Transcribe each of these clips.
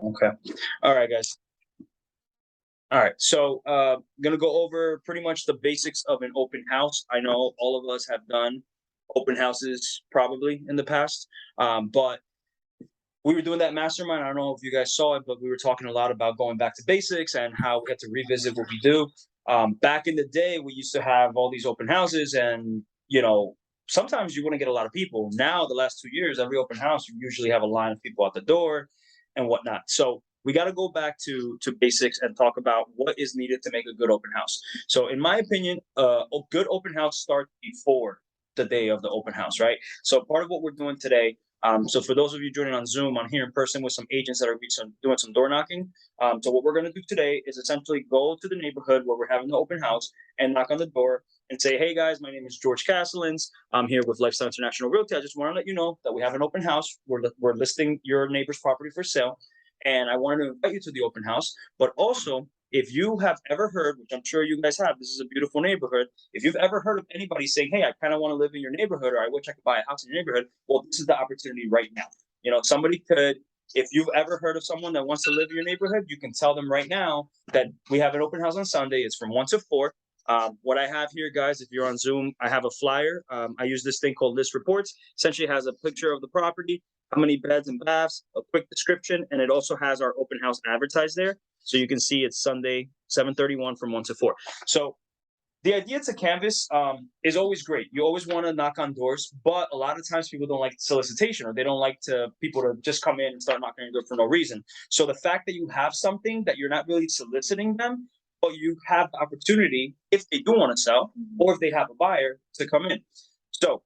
Okay. All right, guys. All right. So, gonna go over pretty much the basics of an open house. I know all of us have done open houses probably in the past, but we were doing that mastermind. I don't know if you guys saw it, but we were talking a lot about going back to basics and how we have to revisit what we do. Back in the day, we used to have all these open houses, and sometimes you wouldn't get a lot of people. Now, the last 2 years, every open house, you usually have a line of people at the door and whatnot. So we got to go back to basics and talk about what is needed to make a good open house. So, in my opinion, a good open house starts before the day of the open house, right? So, part of what we're doing today, so for those of you joining on Zoom, I'm here in person with some agents that are doing some door knocking. So what we're going to do today is essentially go to the neighborhood where we're having the open house and knock on the door and say, "Hey guys, my name is George Casalins. I'm here with Lifestyle International Realty. I just want to let you know that we have an open house. We're listing your neighbor's property for sale, and I wanted to invite you to the open house. But also, if you have ever heard, which I'm sure you guys have, this is a beautiful neighborhood. If you've ever heard of anybody saying, 'Hey, I kind of want to live in your neighborhood,' or 'I wish I could buy a house in your neighborhood,' well, this is the opportunity right now. Somebody could, if you've ever heard of someone that wants to live in your neighborhood, you can tell them right now that we have an open house on Sunday. It's from 1 to 4. What I have here, guys, if you're on Zoom, I have a flyer. I use this thing called List Reports. Essentially, it has a picture of the property, how many beds and baths, a quick description, and it also has our open house advertised there. So you can see it's Sunday, 7:31 from 1 to 4. So the idea to canvas is always great. You always want to knock on doors, but a lot of times people don't like solicitation, or they don't like people to just come in and start knocking on your door for no reason. So the fact that you have something that you're not really soliciting them, but you have the opportunity, if they do want to sell, or if they have a buyer, to come in. So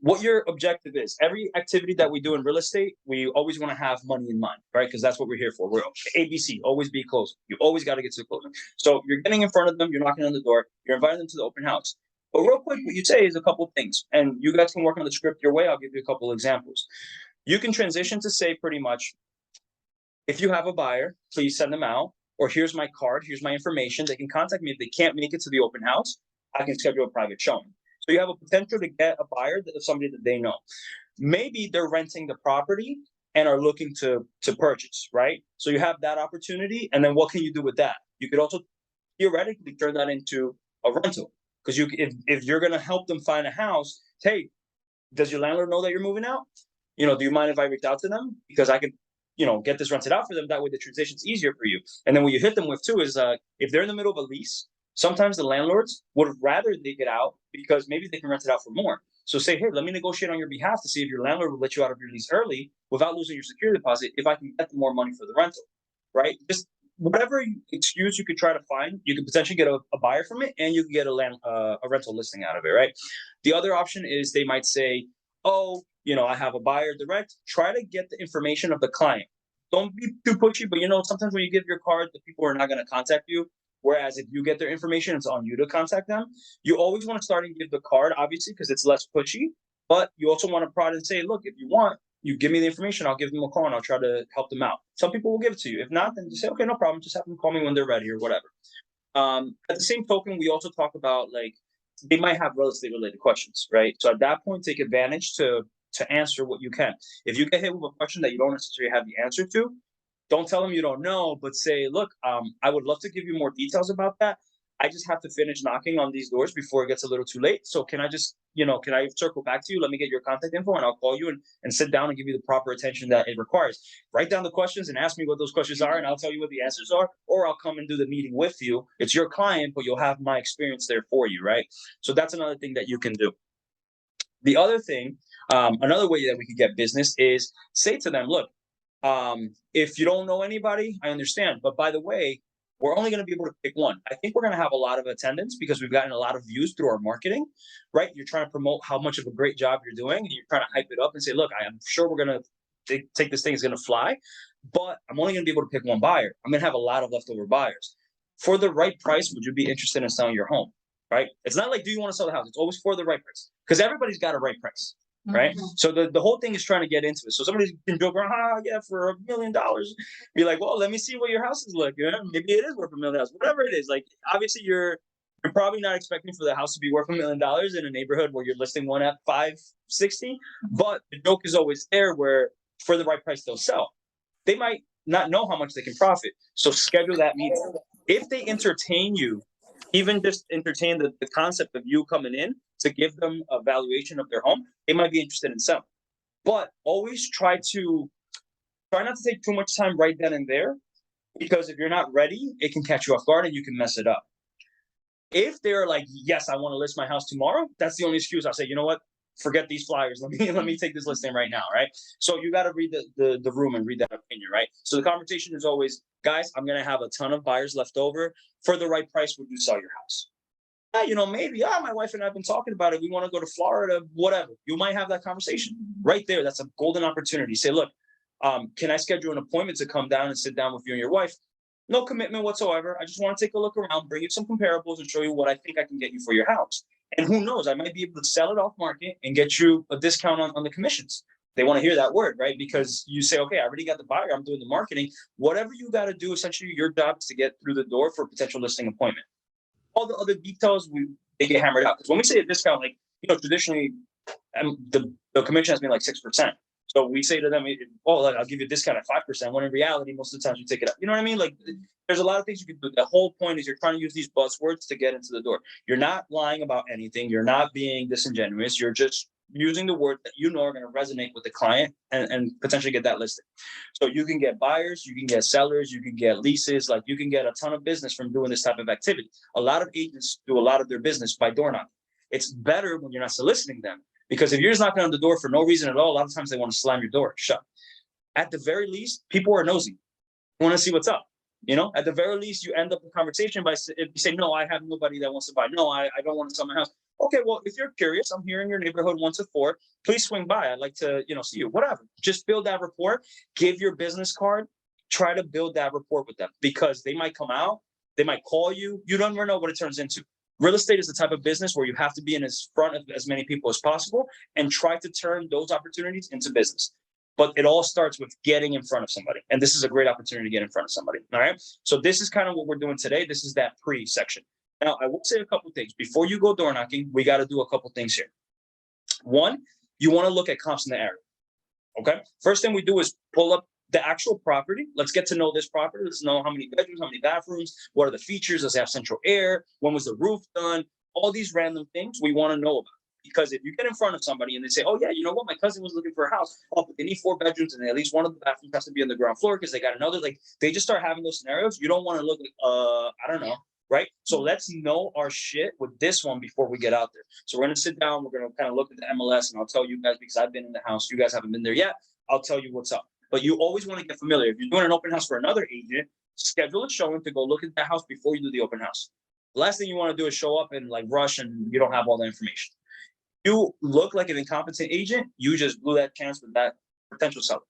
what your objective is. Every activity that we do in real estate, we always want to have money in mind, right? Because that's what we're here for. We're ABC, always be closing. You always got to get to the closing. So you're getting in front of them, you're knocking on the door, you're inviting them to the open house. But real quick, what you say is a couple of things, and you guys can work on the script your way. I'll give you a couple of examples. You can transition to say pretty much, if you have a buyer, please send them out, or here's my card, here's my information. They can contact me if they can't make it to the open house. I can schedule a private showing. So you have a potential to get a buyer of somebody that they know. Maybe they're renting the property and are looking to purchase, right? So you have that opportunity, and then what can you do with that? You could also theoretically turn that into a rental, because if you're going to help them find a house, hey, does your landlord know that you're moving out? Do you mind if I reach out to them, because I could get this rented out for them? That way the transition's easier for you. And then what you hit them with too is, if they're in the middle of a lease, sometimes the landlords would rather they get out, because maybe they can rent it out for more. So say, hey, let me negotiate on your behalf to see if your landlord will let you out of your lease early without losing your security deposit, if I can get more money for the rental, right? Just whatever excuse you could try to find, you could potentially get a buyer from it, and you can get a rental listing out of it, right? The other option is they might say, oh, I have a buyer direct. Try to get the information of the client. Don't be too pushy, but sometimes when you give your card, the people are not going to contact you. Whereas if you get their information, it's on you to contact them. You always want to start and give the card, obviously, because it's less pushy. But you also want to prod and say, look, if you want, you give me the information, I'll give them a call and I'll try to help them out. Some people will give it to you. If not, then just say, okay, no problem. Just have them call me when they're ready or whatever. At the same token, we also talk about, like, they might have real estate related questions, right? So at that point, take advantage to answer what you can. If you get hit with a question that you don't necessarily have the answer to, don't tell them you don't know, but say, look, I would love to give you more details about that. I just have to finish knocking on these doors before it gets a little too late. So can I just, can I circle back to you? Let me get your contact info and I'll call you and sit down and give you the proper attention that it requires. Write down the questions and ask me what those questions are, and I'll tell you what the answers are, or I'll come and do the meeting with you. It's your client, but you'll have my experience there for you, right? So that's another thing that you can do. The other thing, another way that we could get business is say to them, look, if you don't know anybody, I understand. But by the way, we're only going to be able to pick one. I think we're going to have a lot of attendance because we've gotten a lot of views through our marketing, right? You're trying to promote how much of a great job you're doing, and you're trying to hype it up and say, look, I am sure we're going to take this thing is going to fly, but I'm only going to be able to pick one buyer. I'm going to have a lot of leftover buyers. For the right price, would you be interested in selling your home, right? It's not like, do you want to sell the house? It's always for the right price, because everybody's got a right price. Right. Mm-hmm. So the whole thing is trying to get into it. So somebody can joke around, yeah, for $1 million. Be like, well, let me see what your house is like. Maybe it is worth $1 million. Whatever it is. Like, obviously you're probably not expecting for the house to be worth $1 million in a neighborhood where you're listing one at 560. But the joke is always there, where for the right price they'll sell. They might not know how much they can profit. So schedule that meeting. If they entertain you, even just entertain the concept of you coming in to give them a valuation of their home, they might be interested in selling. But always try not to take too much time right then and there, because if you're not ready, it can catch you off guard and you can mess it up. If they're like, yes, I want to list my house tomorrow, that's the only excuse. I'll say, you know what? Forget these flyers. Let me take this listing right now, right? So you got to read the room and read that opinion, right? So the conversation is always, guys, I'm gonna have a ton of buyers left over. For the right price, would you sell your house? Maybe, my wife and I have been talking about it. We want to go to Florida, whatever. You might have that conversation right there. That's a golden opportunity. Say, look, can I schedule an appointment to come down and sit down with you and your wife? No commitment whatsoever. I just want to take a look around, bring you some comparables, and show you what I think I can get you for your house. And who knows, I might be able to sell it off market and get you a discount on the commissions. They want to hear that word, right? Because you say, okay, I already got the buyer, I'm doing the marketing. Whatever you got to do, essentially, your job is to get through the door for a potential listing appointment. All the other details, they get hammered out. Because when we say a discount, traditionally, the commission has been like 6%. So we say to them, I'll give you a discount at 5%, when in reality, most of the times you take it up. You know what I mean? Like, there's a lot of things you can do. The whole point is you're trying to use these buzzwords to get into the door. You're not lying about anything. You're not being disingenuous. You're just using the word that you know are going to resonate with the client and potentially get that listing. So you can get buyers, you can get sellers, you can get leases, like you can get a ton of business from doing this type of activity. A lot of agents do a lot of their business by door knocking. It's better when you're not soliciting them. Because if you're just knocking on the door for no reason at all, a lot of times they want to slam your door shut. At the very least, people are nosy. They want to see what's up. At the very least, you end up the conversation by if you say, no, I have nobody that wants to buy. No, I don't want to sell my house. Okay, well, if you're curious, I'm here in your neighborhood 1 to 4. Please swing by. I'd like to, see you. Whatever. Just build that rapport. Give your business card. Try to build that rapport with them, because they might come out. They might call you. You don't ever know what it turns into. Real estate is the type of business where you have to be in front of as many people as possible and try to turn those opportunities into business. But it all starts with getting in front of somebody. And this is a great opportunity to get in front of somebody. All right. So this is kind of what we're doing today. This is that pre-section. Now, I will say a couple of things. Before you go door knocking, we got to do a couple of things here. One, you want to look at comps in the area. Okay. First thing we do is pull up the actual property. Let's get to know this property. Let's know how many bedrooms, how many bathrooms, what are the features, does it have central air, when was the roof done, all these random things we want to know about. Because if you get in front of somebody and they say, oh yeah, you know what, my cousin was looking for a house, but they need 4 bedrooms and at least one of the bathrooms has to be on the ground floor because they got another, they just start having those scenarios. You don't want to look like, I don't know, right? So let's know our shit with this one before we get out there. So we're going to sit down, we're going to kind of look at the MLS, and I'll tell you guys, because I've been in the house, you guys haven't been there yet, I'll tell you what's up. But you always want to get familiar. If you're doing an open house for another agent, schedule a showing to go look at that house before you do the open house. The last thing you want to do is show up and rush and you don't have all the information. You look like an incompetent agent, you just blew that chance with that potential seller,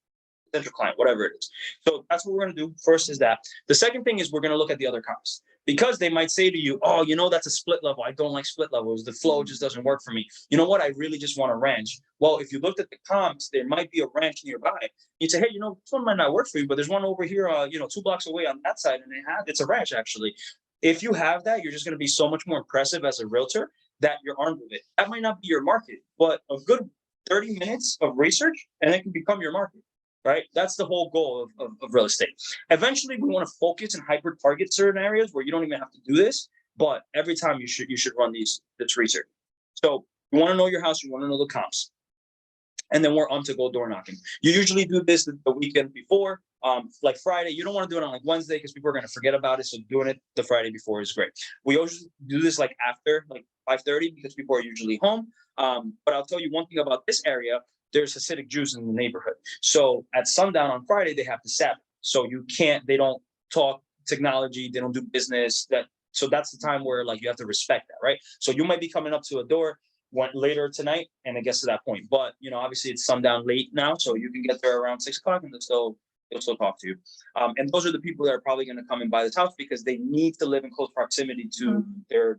potential client, whatever it is. So that's what we're going to do. First is that. The second thing is we're going to look at the other comps. Because they might say to you, oh, that's a split level. I don't like split levels. The flow just doesn't work for me. You know what? I really just want a ranch. Well, if you looked at the comps, there might be a ranch nearby. You'd say, hey, this one might not work for you, but there's one over here, 2 blocks away on that side, and it's a ranch, actually. If you have that, you're just going to be so much more impressive as a realtor that you're armed with it. That might not be your market, but a good 30 minutes of research, and it can become your market. Right? That's the whole goal of real estate. Eventually, we want to focus and hyper target certain areas where you don't even have to do this, but every time you should run this research. So you want to know your house, you want to know the comps. And then we're on to go door knocking. You usually do this the weekend before, like Friday. You don't want to do it on Wednesday because people are going to forget about it. So doing it the Friday before is great. We always do this after 5:30 because people are usually home. But I'll tell you one thing about this area. There's Hasidic Jews in the neighborhood. So at sundown on Friday, they have the Sabbath. So they don't talk technology, they don't do business. So that's the time where you have to respect that, right? So you might be coming up to a door later tonight and it gets to that point. But obviously it's sundown late now, so you can get there around 6 o'clock and they'll still talk to you. And those are the people that are probably going to come and buy this house because they need to live in close proximity to their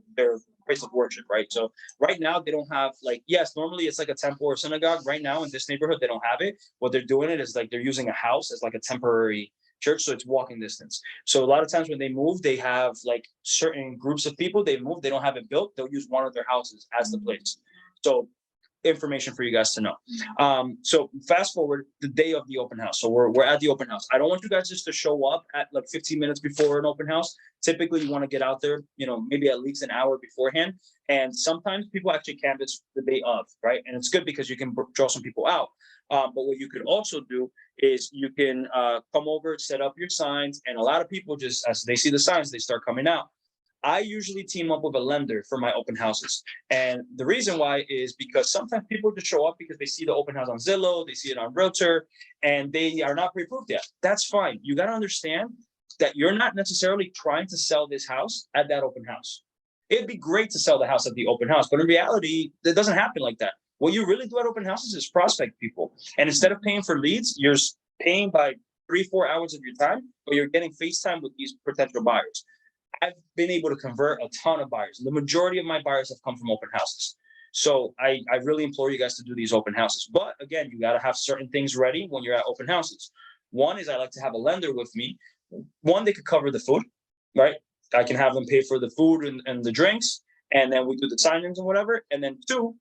place of worship, right? So right now they don't have yes, normally it's a temple or synagogue. Right now in this neighborhood they don't have it. What they're doing is they're using a house as a temporary church, so it's walking distance. So a lot of times when they move, they have certain groups of people they move. They don't have it built. They'll use one of their houses as the place. So information for you guys to know. So fast forward the day of the open house. So we're at the open house. I don't want you guys just to show up at like 15 minutes before an open house. Typically, you want to get out there, maybe at least an hour beforehand. And sometimes people actually canvass the day of, right? And it's good because you can draw some people out. But what you could also do is you can come over, set up your signs, and a lot of people just, as they see the signs, they start coming out. I usually team up with a lender for my open houses. And the reason why is because sometimes people just show up because they see the open house on Zillow, they see it on Realtor, and they are not pre-approved yet. That's fine. You got to understand that you're not necessarily trying to sell this house at that open house. It'd be great to sell the house at the open house, but in reality, it doesn't happen like that. What you really do at open houses is prospect people. And instead of paying for leads, you're paying by 3-4 hours of your time, but you're getting FaceTime with these potential buyers. I've been able to convert a ton of buyers. The majority of my buyers have come from open houses. So I really implore you guys to do these open houses. But again, you got to have certain things ready when you're at open houses. One is I like to have a lender with me. One, they could cover the food, right? I can have them pay for the food and the drinks, and then we do the signings and whatever. And then two,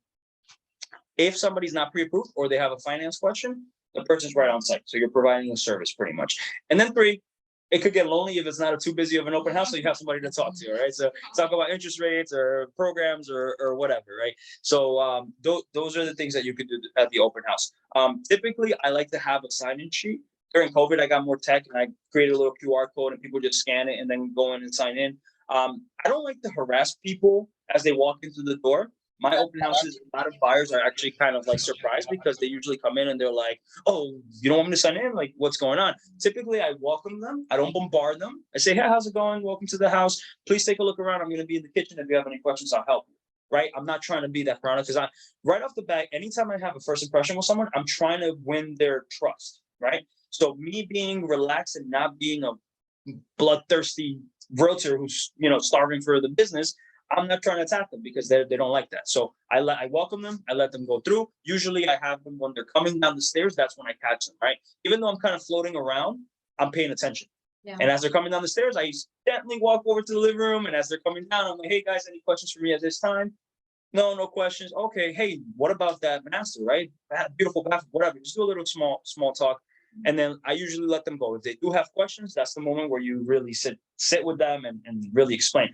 if somebody's not pre-approved or they have a finance question, the person's right on site. So you're providing a service pretty much. And then three, it could get lonely if it's not too busy of an open house, so you have somebody to talk to, right? So talk about interest rates or programs or whatever, right? So those are the things that you could do at the open house. Typically, I like to have a sign-in sheet. During COVID, I got more tech and I created a little QR code and people just scan it and then go in and sign in. I don't like to harass people as they walk into the door. My open houses, a lot of buyers are actually kind of like surprised because they usually come in and they're like, oh, you don't want me to sign in? Like, what's going on? Typically, I welcome them. I don't bombard them. I say, hey, how's it going? Welcome to the house. Please take a look around. I'm going to be in the kitchen. If you have any questions, I'll help you. Right? I'm not trying to be that product because right off the bat, anytime I have a first impression with someone, I'm trying to win their trust. Right? So me being relaxed and not being a bloodthirsty realtor who's, starving for the business, I'm not trying to attack them because they don't like that. So I welcome them. I let them go through. Usually I have them when they're coming down the stairs. That's when I catch them, right? Even though I'm kind of floating around, I'm paying attention. Yeah. And as they're coming down the stairs, I gently walk over to the living room. And as they're coming down, I'm like, hey, guys, any questions for me at this time? No questions. Okay, hey, what about that master, right? That beautiful bathroom, whatever. Just do a little small talk. And then I usually let them go. If they do have questions, that's the moment where you really sit with them and really explain.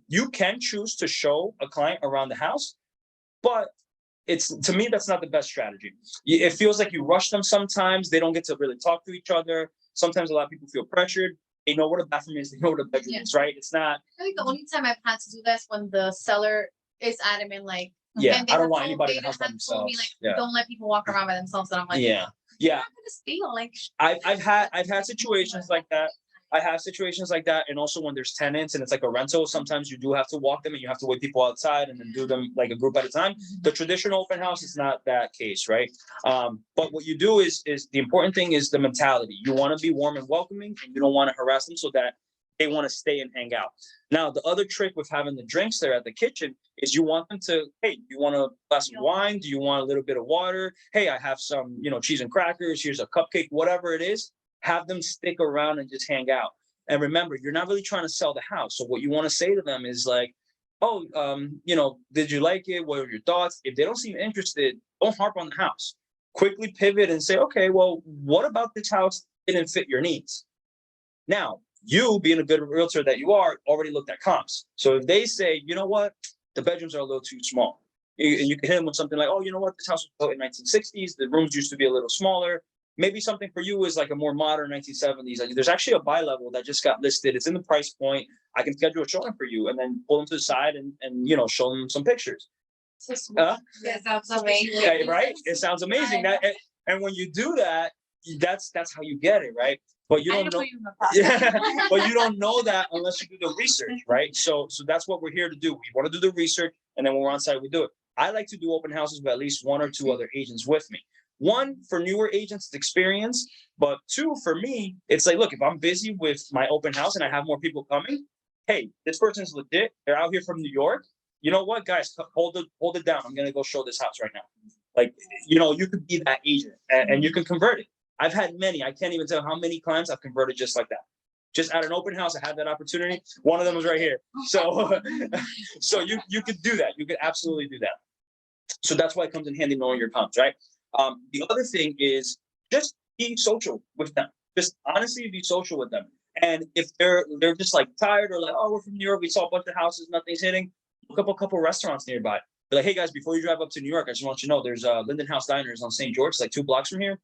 You can choose to show a client around the house, but to me, that's not the best strategy. It feels like you rush them sometimes. They don't get to really talk to each other. Sometimes a lot of people feel pressured. They know what a bathroom is. They know what a bedroom is, right? It's not. I think the only time I've had to do this when the seller is adamant, like, I don't want anybody to help themselves. Don't let people walk around by themselves. And I'm like, I'm not gonna steal. Like, I've had situations like that. I have situations like that. And also when there's tenants and it's like a rental, sometimes you do have to walk them and you have to wait people outside and then do them like a group at a time. The traditional open house is not that case, right? But what you do is the important thing is the mentality. You want to be warm and welcoming and you don't want to harass them so that they want to stay and hang out. Now, the other trick with having the drinks there at the kitchen is you want them to, hey, you want a glass of wine? Do you want a little bit of water? Hey, I have some, cheese and crackers. Here's a cupcake, whatever it is. Have them stick around and just hang out. And remember, you're not really trying to sell the house. So what you want to say to them is like, oh, did you like it? What are your thoughts? If they don't seem interested, don't harp on the house. Quickly pivot and say, okay, well, what about this house didn't fit your needs? Now, you being a good realtor that you are, already looked at comps. So if they say, you know what, the bedrooms are a little too small. You can hit them with something like, oh, you know what, this house was built in 1960s. The rooms used to be a little smaller. Maybe something for you is like a more modern 1970s. There's actually a buy level that just got listed. It's in the price point. I can schedule a showing for you and then pull them to the side and show them some pictures. That sounds amazing. Right? It sounds amazing. And when you do that, that's how you get it, right? But you don't know. But you don't know that unless you do the research, right? So that's what we're here to do. We want to do the research, and then when we're on site, we do it. I like to do open houses with at least 1 or 2 other agents with me. 1, for newer agents, it's experience. But 2, for me, it's like, look, if I'm busy with my open house and I have more people coming, hey, this person's legit. They're out here from New York. You know what, guys? Hold it down. I'm gonna go show this house right now. Like, you could be that agent and you can convert it. I've had many. I can't even tell how many clients I've converted just like that. Just at an open house, I had that opportunity. One of them was right here. So, so you could do that. You could absolutely do that. So that's why it comes in handy knowing your comps, right? The other thing is just be social with them. Just honestly be social with them. And if they're just like tired or like, oh, we're from New York, we saw a bunch of houses, nothing's hitting, look up a couple restaurants nearby. Be like, hey guys, before you drive up to New York, I just want you to know there's Linden House Diners on St. George, like 2 blocks from here.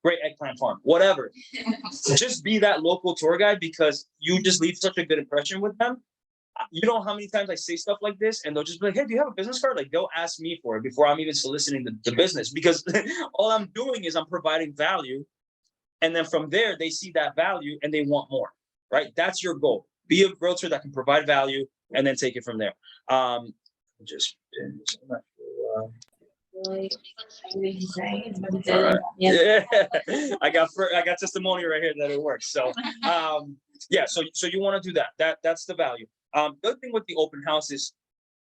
Great eggplant farm, whatever. Just be that local tour guide because you just leave such a good impression with them. You know how many times I say stuff like this and they'll just be like, hey, do you have a business card? Like they'll ask me for it before I'm even soliciting the business because all I'm doing is I'm providing value. And then from there, they see that value and they want more, right? That's your goal. Be a realtor that can provide value and then take it from there. Just all right. Yeah. I got testimony right here that it works. So yeah, so you want to do that. That's the value. The other thing with the open house is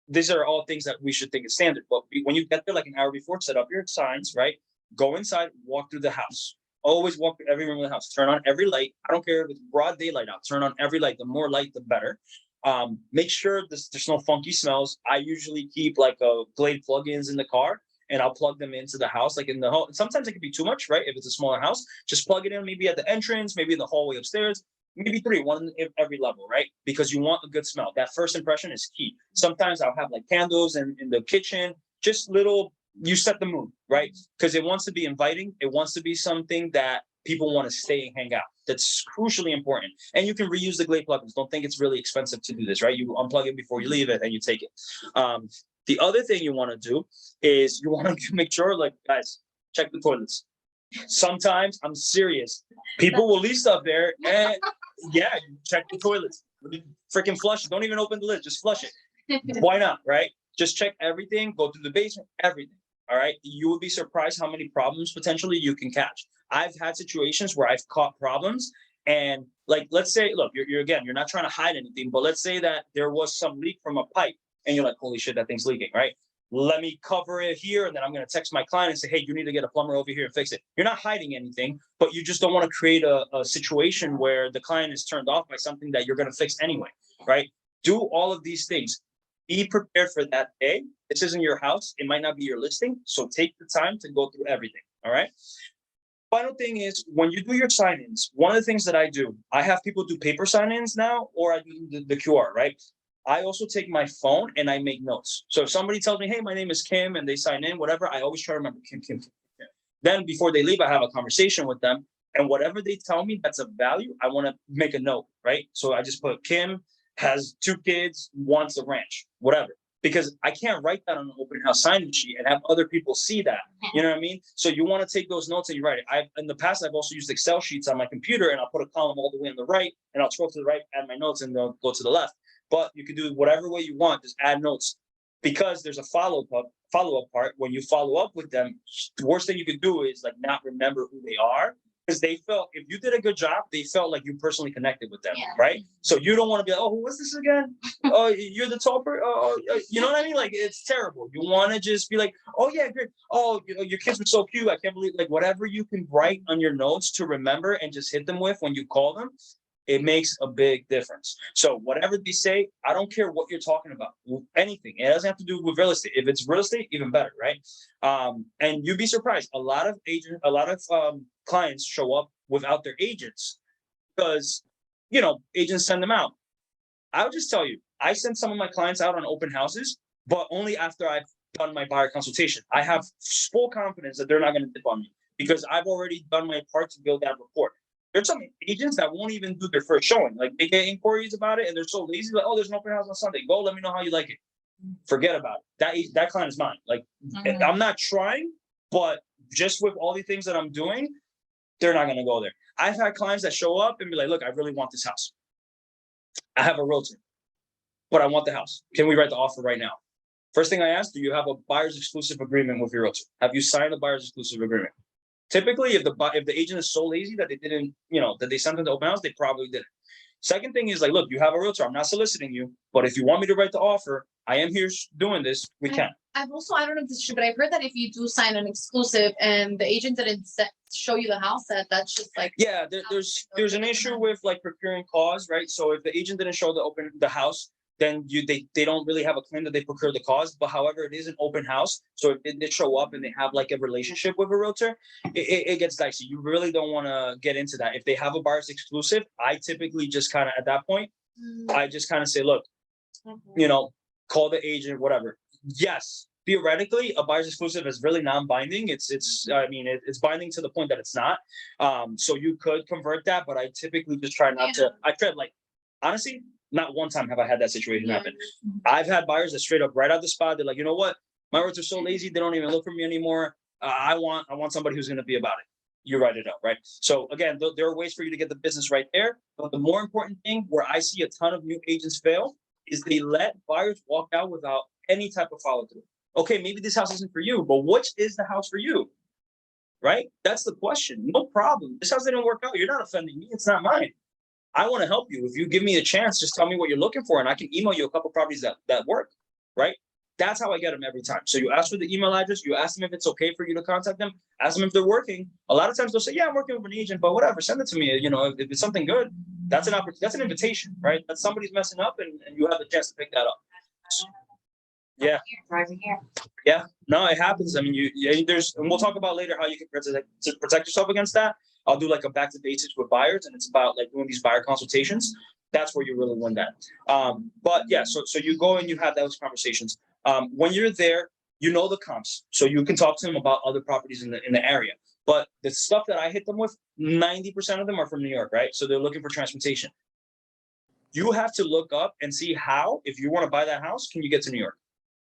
these are all things that we should think is standard. But when you get there like an hour before, set up your signs, right? Go inside, walk through the house. Always walk through every room of the house. Turn on every light. I don't care if it's broad daylight out. Turn on every light. The more light, the better. Make sure there's no funky smells. I usually keep like a Glade plugins in the car and I'll plug them into the house, like in the hall. Sometimes it can be too much, right? If it's a smaller house, just plug it in maybe at the entrance, maybe in the hallway upstairs, maybe 3, one in every level, right? Because you want a good smell. That first impression is key. Sometimes I'll have like candles in the kitchen, just little, you set the mood, right? Because it wants to be inviting. It wants to be something that people want to stay and hang out. That's crucially important. And you can reuse the Glade plugins. Don't think it's really expensive to do this, right? You unplug it before you leave it and you take it. The other thing you want to do is you want to make sure, like, guys, check the toilets. Sometimes, I'm serious, people will leave stuff there and yeah, you check the toilets. Freaking flush it. Don't even open the lid. Just flush it. Why not, right? Just check everything. Go through the basement, everything. All right. You would be surprised how many problems potentially you can catch. I've had situations where I've caught problems and like, let's say, look, you're not trying to hide anything, but let's say that there was some leak from a pipe and you're like, holy shit, that thing's leaking, right? Let me cover it here. And then I'm going to text my client and say, hey, you need to get a plumber over here and fix it. You're not hiding anything, but you just don't want to create a situation where the client is turned off by something that you're going to fix anyway, right? Do all of these things. Be prepared for that day. This isn't your house. It might not be your listing. So take the time to go through everything. All right. Final thing is when you do your sign-ins, one of the things that I do, I have people do paper sign-ins now, or I do the QR, right? I also take my phone and I make notes. So if somebody tells me, hey, my name is Kim, and they sign in, whatever, I always try to remember Kim. Then before they leave, I have a conversation with them. And whatever they tell me that's of value, I want to make a note, right? So I just put Kim has 2 kids, wants a ranch, whatever. Because I can't write that on an open house sign-in sheet and have other people see that. You know what I mean? So you want to take those notes and you write it. In the past, I've also used Excel sheets on my computer and I'll put a column all the way on the right and I'll scroll to the right, add my notes, and they'll go to the left. But you can do whatever way you want, just add notes. Because there's a follow-up part. When you follow up with them, the worst thing you could do is like not remember who they are. Because they felt, if you did a good job, they felt like you personally connected with them, right? So you don't want to be like, oh, who was this again? Oh, you're the topper. Oh, you know what I mean? Like, it's terrible. You want to just be like, oh yeah, great. Oh, your kids were so cute. I can't believe, like, whatever you can write on your notes to remember and just hit them with when you call them, it makes a big difference. So whatever they say, I don't care what you're talking about, anything. It doesn't have to do with real estate. If it's real estate, even better, right? And you'd be surprised. A lot of clients show up without their agents because, agents send them out. I'll just tell you, I send some of my clients out on open houses, but only after I've done my buyer consultation. I have full confidence that they're not going to dip on me because I've already done my part to build that rapport. There's some agents that won't even do their first showing. Like, they get inquiries about it and they're so lazy. Like, oh, there's an open house on Sunday. Go, let me know how you like it. Forget about it. That client is mine. Like, I'm not trying, but just with all the things that I'm doing, they're not going to go there. I've had clients that show up and be like, look, I really want this house. I have a realtor, but I want the house. Can we write the offer right now? First thing I ask, do you have a buyer's exclusive agreement with your realtor? Have you signed a buyer's exclusive agreement? Typically, if the agent is so lazy that they didn't, that they sent them to open house, they probably didn't. Second thing is like, look, you have a realtor. I'm not soliciting you, but if you want me to write the offer, I am here doing this. We can. I've also, I don't know if this is true, but I've heard that if you do sign an exclusive and the agent didn't show you the house, that's just like. Yeah, there's an issue with like procuring cause, right? So if the agent didn't show the house, then they don't really have a claim that they procured the cause. But however, it is an open house, so if they did show up and they have like a relationship with a realtor, it gets dicey. You really don't want to get into that. If they have a buyer's exclusive, I typically just kind of at that point, I just kind of say, look, call the agent, whatever. Yes, theoretically, a buyer's exclusive is really non-binding. It's binding to the point that it's not. So you could convert that, but I typically just try not to. I try like, honestly, not one time have I had that situation happen. I've had buyers that straight up right out the spot, they're like, you know what, my realtors are so lazy, they don't even look for me anymore. I want somebody who's going to be about it. You write it up, right? So again, there are ways for you to get the business right there. But the more important thing, where I see a ton of new agents fail, is they let buyers walk out without any type of follow through. Okay, maybe this house isn't for you, but which is the house for you? Right? That's the question. No problem. This house didn't work out. You're not offending me. It's not mine. I want to help you. If you give me a chance, just tell me what you're looking for, and I can email you a couple properties that work. Right? That's how I get them every time. So you ask for the email address. You ask them if it's okay for you to contact them. Ask them if they're working. A lot of times they'll say, "Yeah, I'm working with an agent, but whatever. Send it to me. If it's something good, that's an opportunity. That's an invitation, right? That somebody's messing up, and you have the chance to pick that up." Yeah. Driving here. Yeah, no, it happens. I mean, and we'll talk about later how you can protect yourself against that. I'll do like a back to basics with buyers, and it's about like doing these buyer consultations. That's where you really win that. But yeah, so you go and you have those conversations. When you're there, you know the comps, so you can talk to them about other properties in the area. But the stuff that I hit them with, 90% of them are from New York, right? So they're looking for transportation. You have to look up and see how, if you want to buy that house, can you get to New York?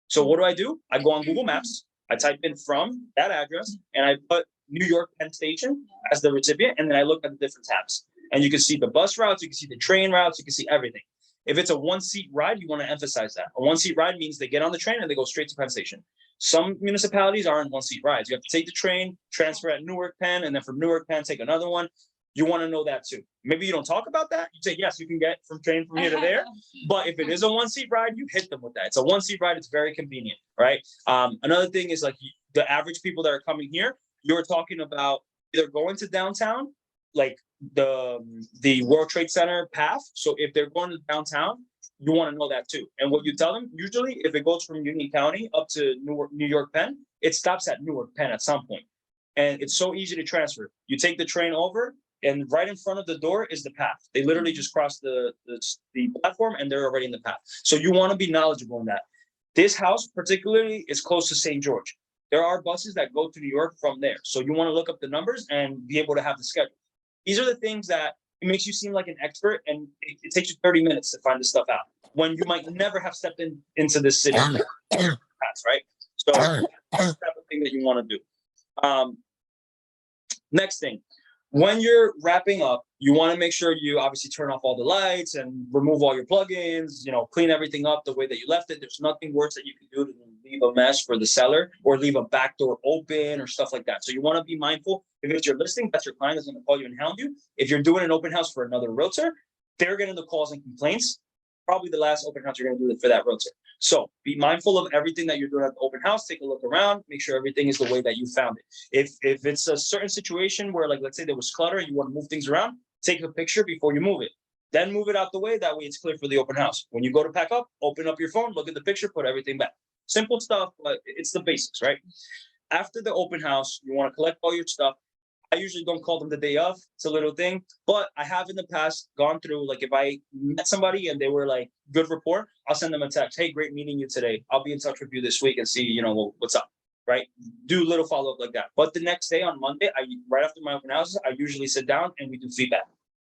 So what do? I go on Google Maps, I type in from that address, and I put New York Penn Station as the recipient, and then I look at the different tabs. And you can see the bus routes, you can see the train routes, you can see everything. If it's a one-seat ride, you want to emphasize that. A one-seat ride means they get on the train and they go straight to Penn Station. Some municipalities aren't one-seat rides. You have to take the train, transfer at Newark Penn, and then from Newark Penn, take another one. You want to know that too. Maybe you don't talk about that. You say, yes, you can get from train from here to there. But if it is a one-seat ride, you hit them with that. It's a one-seat ride. It's very convenient, right? Another thing is like the average people that are coming here, you're talking about either going to downtown, like the World Trade Center path. So if they're going to downtown, you want to know that too. And what you tell them, usually if it goes from Union County up to New York Penn, it stops at Newark Penn at some point. And it's so easy to transfer. You take the train over, and right in front of the door is the path. They literally just cross the platform and they're already in the path. So you want to be knowledgeable in that. This house particularly is close to St. George. There are buses that go to New York from there. So you want to look up the numbers and be able to have the schedule. These are the things that it makes you seem like an expert, and it takes you 30 minutes to find this stuff out when you might never have stepped into this city. Right? So that's the type of thing that you want to do. Next thing. When you're wrapping up, you want to make sure you obviously turn off all the lights and remove all your plugins, clean everything up the way that you left it. There's nothing worse that you can do to leave a mess for the seller or leave a back door open or stuff like that. So you want to be mindful. If it's your listing, that's your client is going to call you and hound you. If you're doing an open house for another realtor, they're getting the calls and complaints. Probably the last open house you're going to do for that realtor. So be mindful of everything that you're doing at the open house. Take a look around, make sure everything is the way that you found it. If it's a certain situation where, like, let's say there was clutter and you want to move things around, take a picture before you move it. Then move it out the way. That way it's clear for the open house. When you go to pack up, open up your phone, look at the picture, put everything back. Simple stuff, but it's the basics, right? After the open house, you want to collect all your stuff. I usually don't call them the day of. It's a little thing, but I have in the past gone through, like if I met somebody and they were like good rapport, I'll send them a text. Hey, great meeting you today. I'll be in touch with you this week and see, what's up, right? Do a little follow up like that. But the next day on Monday, right after my open houses, I usually sit down and we do feedback.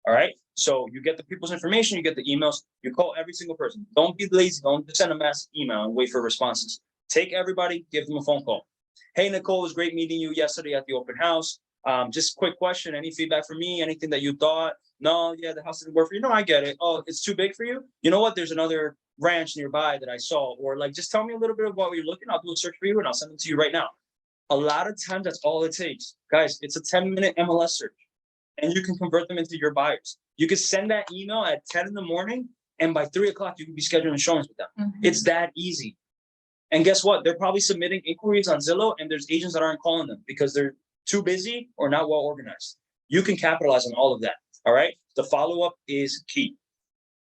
All right. So you get the people's information, you get the emails, you call every single person. Don't be lazy. Don't just send a mass email and wait for responses. Take everybody, give them a phone call. Hey, Nicole, it was great meeting you yesterday at the open house. Just quick question. Any feedback for me? Anything that you thought? No, yeah, the house didn't work for you. No, I get it. Oh, it's too big for you. You know what? There's another ranch nearby that I saw. Or like, just tell me a little bit of what you're looking. I'll do a search for you and I'll send it to you right now. A lot of times that's all it takes. Guys, it's a 10-minute MLS search and you can convert them into your buyers. You can send that email at 10 in the morning and by 3 o'clock, you can be scheduling showings with them. Mm-hmm. It's that easy. And guess what? They're probably submitting inquiries on Zillow and there's agents that aren't calling them because they're too busy or not well organized. You can capitalize on all of that. All right. The follow-up is key.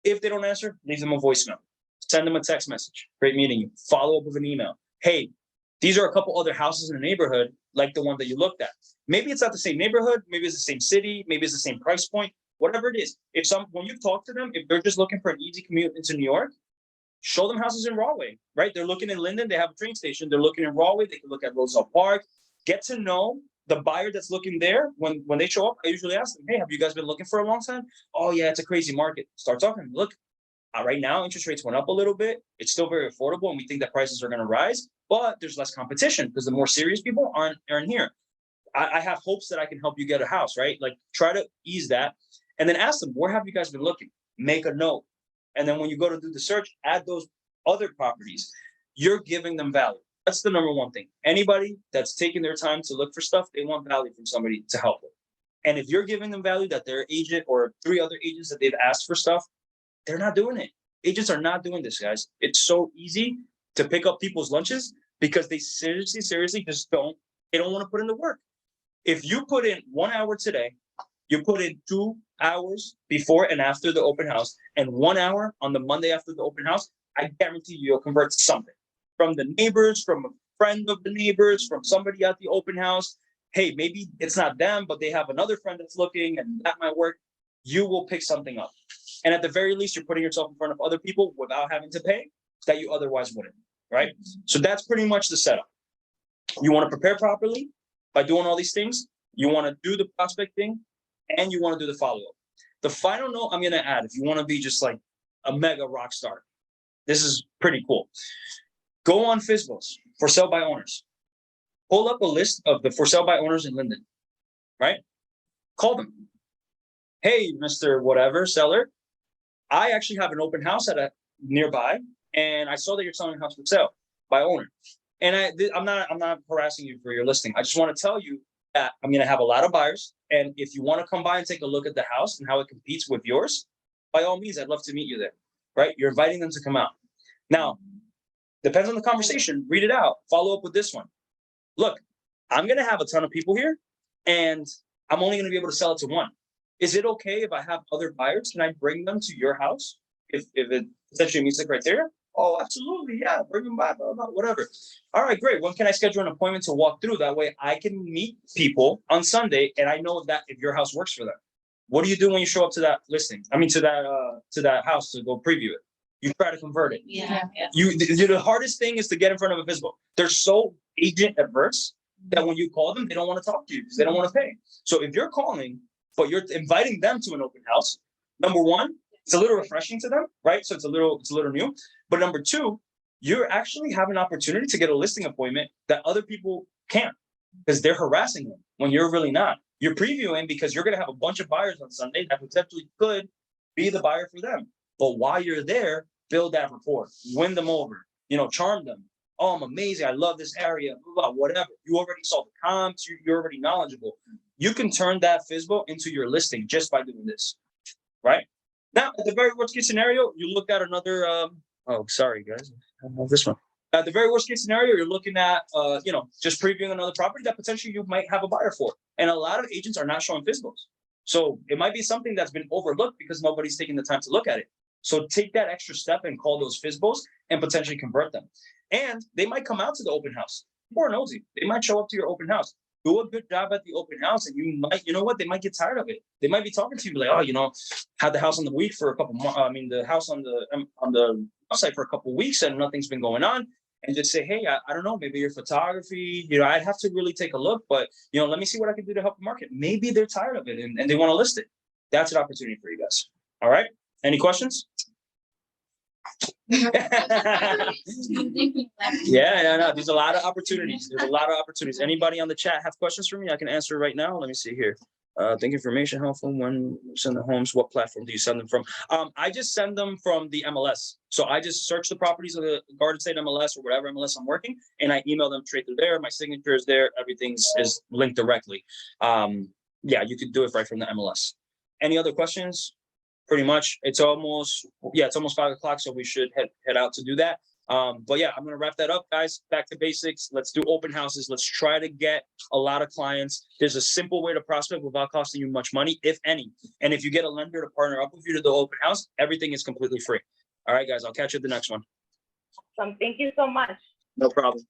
If they don't answer, leave them a voicemail. Send them a text message. Great meeting you. Follow up with an email. Hey, these are a couple other houses in the neighborhood, like the one that you looked at. Maybe it's not the same neighborhood, maybe it's the same city, maybe it's the same price point, whatever it is. When you talk to them, if they're just looking for an easy commute into New York, show them houses in Rahway, right? They're looking in Linden, they have a train station. They're looking in Rahway, they can look at Roosevelt Park. Get to know the buyer that's looking there. When they show up, I usually ask them, hey, have you guys been looking for a long time? Oh yeah, it's a crazy market. Start talking. Look, right now, interest rates went up a little bit. It's still very affordable, and we think that prices are going to rise, but there's less competition because the more serious people aren't here. I have hopes that I can help you get a house, right? Like, try to ease that, and then ask them, where have you guys been looking? Make a note, and then when you go to do the search, add those other properties. You're giving them value. That's the number one thing. Anybody that's taking their time to look for stuff, they want value from somebody to help them. And if you're giving them value that their agent or 3 other agents that they've asked for stuff, they're not doing it. Agents are not doing this, guys. It's so easy to pick up people's lunches because they seriously just don't want to put in the work. If you put in 1 hour today, you put in 2 hours before and after the open house, and 1 hour on the Monday after the open house, I guarantee you'll convert to something. From the neighbors, from a friend of the neighbors, from somebody at the open house. Hey, maybe it's not them, but they have another friend that's looking and that might work. You will pick something up. And at the very least, you're putting yourself in front of other people without having to pay that you otherwise wouldn't, right? So that's pretty much the setup. You want to prepare properly by doing all these things. You want to do the prospecting, and you want to do the follow-up. The final note I'm going to add, if you want to be just like a mega rock star, this is pretty cool. Go on FSBOs, for sale by owners. Pull up a list of the for sale by owners in Linden, right? Call them. Hey, Mr. Whatever seller, I actually have an open house at a nearby, and I saw that you're selling a house for sale by owner. And I'm not harassing you for your listing. I just want to tell you that I'm going to have a lot of buyers, and if you want to come by and take a look at the house and how it competes with yours, by all means, I'd love to meet you there. Right? You're inviting them to come out. Now, depends on the conversation. Read it out. Follow up with this one. Look, I'm going to have a ton of people here, and I'm only going to be able to sell it to one. Is it okay if I have other buyers? Can I bring them to your house if it essentially meets the criteria? Oh, absolutely. Yeah. Bring them by, blah, blah, whatever. All right, great. When can I schedule an appointment to walk through? That way I can meet people on Sunday, and I know that if your house works for them. What do you do when you show up to that listing? I mean, to that house to go preview it. You try to convert it. Yeah. The hardest thing is to get in front of a FSBO. They're so agent adverse that when you call them, they don't want to talk to you because they don't want to pay. So if you're calling, but you're inviting them to an open house, number one, it's a little refreshing to them, right? So it's a little new. But number two, you're actually have an opportunity to get a listing appointment that other people can't because they're harassing them when you're really not. You're previewing because you're going to have a bunch of buyers on Sunday that potentially could be the buyer for them. But while you're there, build that rapport, win them over, charm them. Oh, I'm amazing. I love this area, blah, blah, whatever. You already saw the comps. You're already knowledgeable. You can turn that FSBO into your listing just by doing this, right? Now, at the very worst case scenario, you look at another, sorry, guys. I don't know this one. At the very worst case scenario, you're looking at, just previewing another property that potentially you might have a buyer for. And a lot of agents are not showing FSBOs. So it might be something that's been overlooked because nobody's taking the time to look at it. So take that extra step and call those FSBOs and potentially convert them. And they might come out to the open house. People are nosy. They might show up to your open house. Do a good job at the open house, and they might get tired of it. They might be talking to you like, had the house on the week for a couple months. The house on the website for a couple of weeks, and nothing's been going on. And just say, hey, I don't know, maybe your photography, I'd have to really take a look, but let me see what I can do to help the market. Maybe they're tired of it and they want to list it. That's an opportunity for you guys. All right. Any questions? Yeah, there's a lot of opportunities. Anybody on the chat have questions for me? I can answer right now. Let me see here. Think information helpful when you send the homes. What platform do you send them from? I just send them from the MLS. So I just search the properties of the Garden State MLS or whatever MLS I'm working, and I email them straight through there. My signature is there. Everything is linked directly. You could do it right from the MLS. Any other questions? Pretty much. It's almost 5 o'clock, so we should head out to do that. I'm gonna wrap that up, guys. Back to basics. Let's do open houses. Let's try to get a lot of clients. There's a simple way to prospect without costing you much money, if any. And if you get a lender to partner up with you to the open house, everything is completely free. All right, guys, I'll catch you at the next one. Thank you so much. No problem.